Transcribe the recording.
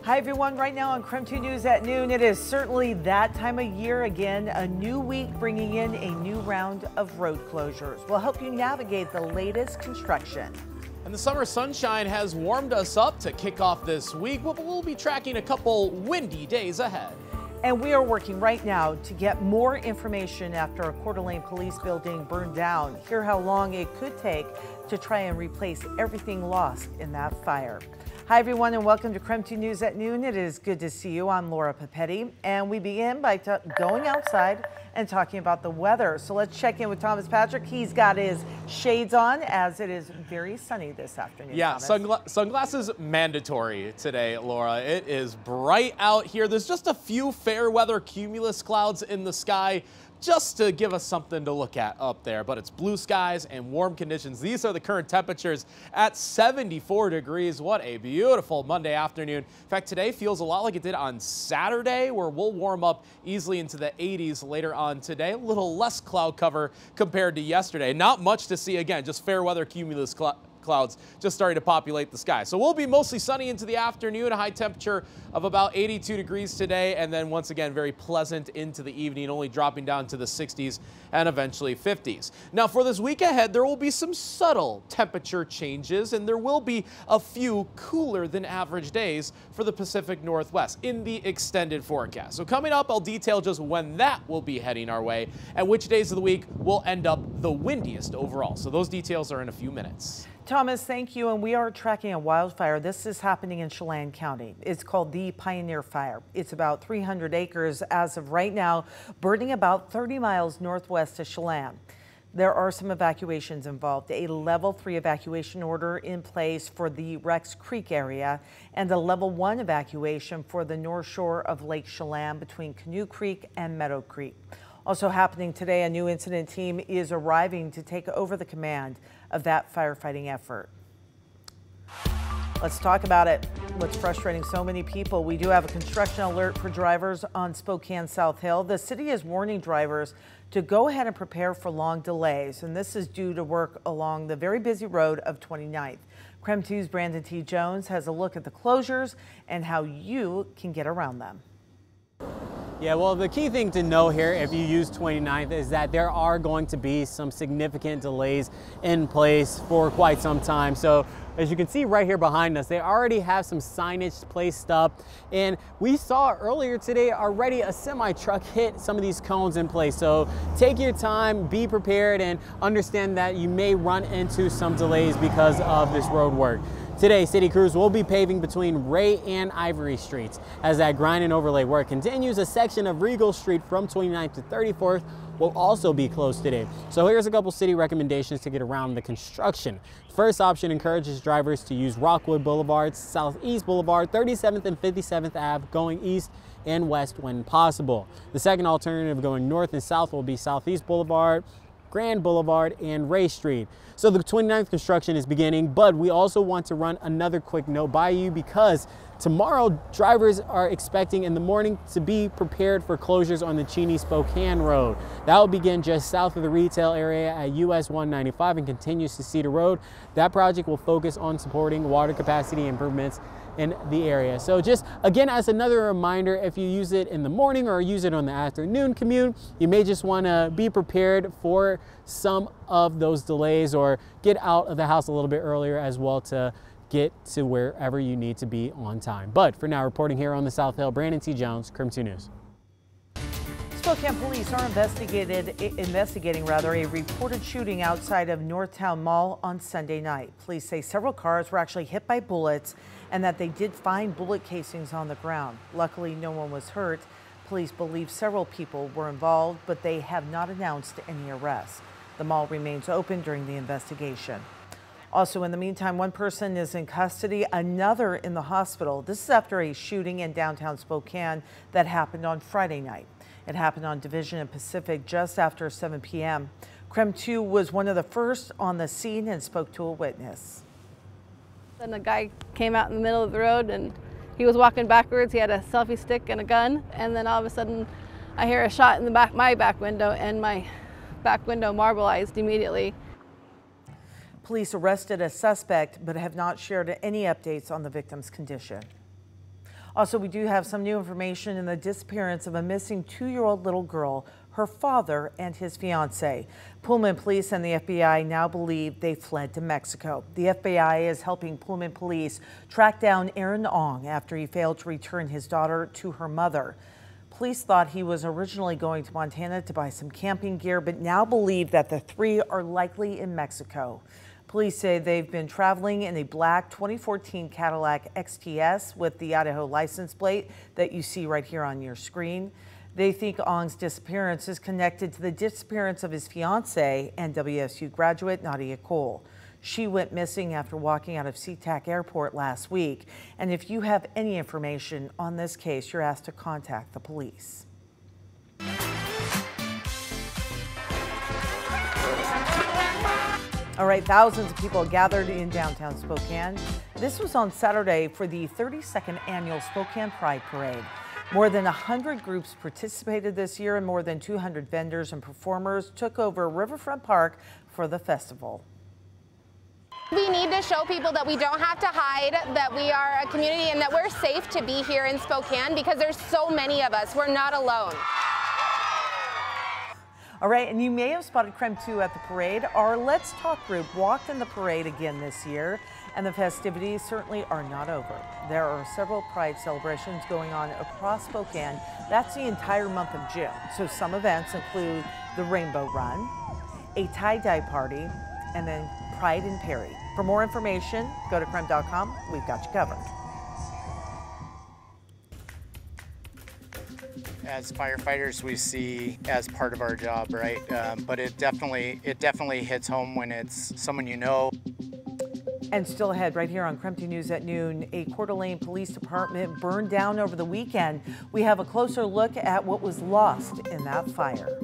Hi everyone, right now on KREM 2 News at noon, it is certainly that time of year again, a new week bringing in a new round of road closures. We'll help you navigate the latest construction. And the summer sunshine has warmed us up to kick off this week, but we'll be tracking a couple windy days ahead. And we are working right now to get more information after a Coeur d'Alene police building burned down. Hear how long it could take to try and replace everything lost in that fire. Hi everyone and welcome to KREM 2 News at noon. It is good to see you. I'm Laura Papetti and we begin by going outside and talking about the weather. So let's check in with Thomas Patrick. He's got his shades on as it is very sunny this afternoon. Yeah, sunglasses mandatory today, Laura. It is bright out here. There's just a few fair weather cumulus clouds in the sky, just to give us something to look at up there, but it's blue skies and warm conditions. These are the current temperatures at 74 degrees. What a beautiful Monday afternoon. In fact, today feels a lot like it did on Saturday, where we'll warm up easily into the 80s later on today. A little less cloud cover compared to yesterday. Not much to see again, just fair weather cumulus clouds just starting to populate the sky. So we'll be mostly sunny into the afternoon, a high temperature of about 82 degrees today, and then once again very pleasant into the evening, only dropping down to the 60s and eventually 50s. Now for this week ahead, there will be some subtle temperature changes, and there will be a few cooler than average days for the Pacific Northwest in the extended forecast. So coming up, I'll detail just when that will be heading our way and which days of the week will end up the windiest overall. So those details are in a few minutes. Thomas, thank you. And we are tracking a wildfire. This is happening in Chelan County. It's called the Pioneer Fire. It's about 300 acres as of right now, burning about 30 miles northwest of Chelan. There are some evacuations involved, a level 3 evacuation order in place for the Rex Creek area and a level 1 evacuation for the north shore of Lake Chelan between Canoe Creek and Meadow Creek. Also happening today, a new incident team is arriving to take over the command of that firefighting effort. Let's talk about it. What's frustrating so many people. We do have a construction alert for drivers on Spokane South Hill. The city is warning drivers to go ahead and prepare for long delays, and this is due to work along the very busy road of 29th. KREM 2's Brandon T. Jones has a look at the closures and how you can get around them. Yeah, well, the key thing to know here if you use 29th is that there are going to be some significant delays in place for quite some time. So as you can see right here behind us, they already have some signage placed up. And we saw earlier today already a semi truck hit some of these cones in place. So take your time, be prepared, and understand that you may run into some delays because of this road work. Today, city crews will be paving between Ray and Ivory Streets. As that grind and overlay work continues, a section of Regal Street from 29th to 34th will also be closed today. So here's a couple city recommendations to get around the construction. First option encourages drivers to use Rockwood Boulevard, Southeast Boulevard, 37th and 57th Ave going east and west when possible. The second alternative going north and south will be Southeast Boulevard, Grand Boulevard, and Ray Street. So the 29th construction is beginning, but we also want to run another quick note by you because tomorrow drivers are expecting in the morning to be prepared for closures on the Cheney-Spokane Road. That will begin just south of the retail area at US 195 and continues to Cedar Road. That project will focus on supporting water capacity improvements in the area. So just again, as another reminder, if you use it in the morning or use it on the afternoon commute, you may just want to be prepared for some of those delays or get out of the house a little bit earlier as well to get to wherever you need to be on time. But for now, reporting here on the South Hill, Brandon T. Jones, KREM 2 News. Spokane police are investigating a reported shooting outside of Northtown Mall on Sunday night. Police say several cars were actually hit by bullets and that they did find bullet casings on the ground. Luckily, no one was hurt. Police believe several people were involved, but they have not announced any arrests. The mall remains open during the investigation. Also, in the meantime, one person is in custody, another in the hospital. This is after a shooting in downtown Spokane that happened on Friday night. It happened on Division and Pacific just after 7 p.m. KREM 2 was one of the first on the scene and spoke to a witness. Then a guy came out in the middle of the road and he was walking backwards. He had a selfie stick and a gun. And then all of a sudden I hear a shot in the my back window, and my back window marbleized immediately. Police arrested a suspect but have not shared any updates on the victim's condition. Also, we do have some new information in the disappearance of a missing 2-year-old little girl, her father, and his fiance. Pullman police and the FBI now believe they fled to Mexico. The FBI is helping Pullman police track down Aaron Ong after he failed to return his daughter to her mother. Police thought he was originally going to Montana to buy some camping gear, but now believe that the three are likely in Mexico. Police say they've been traveling in a black 2014 Cadillac XTS with the Idaho license plate that you see right here on your screen. They think Ong's disappearance is connected to the disappearance of his fiancee and WSU graduate Nadia Cole. She went missing after walking out of SeaTac Airport last week. And if you have any information on this case, you're asked to contact the police. All right, thousands of people gathered in downtown Spokane. This was on Saturday for the 32nd annual Spokane Pride Parade. More than 100 groups participated this year, and more than 200 vendors and performers took over Riverfront Park for the festival. We need to show people that we don't have to hide, that we are a community and that we're safe to be here in Spokane because there's so many of us. We're not alone. All right, and you may have spotted KREM 2 at the parade. Our Let's Talk group walked in the parade again this year, and the festivities certainly are not over. There are several Pride celebrations going on across Spokane. That's the entire month of June. So some events include the Rainbow Run, a tie-dye party, and then Pride in Perry. For more information, go to KREM.com. We've got you covered. As firefighters, we see as part of our job, right? But it definitely hits home when it's someone you know. And still ahead, right here on KREM 2 News at noon, a Coeur d'Alene Police Department burned down over the weekend. We have a closer look at what was lost in that fire.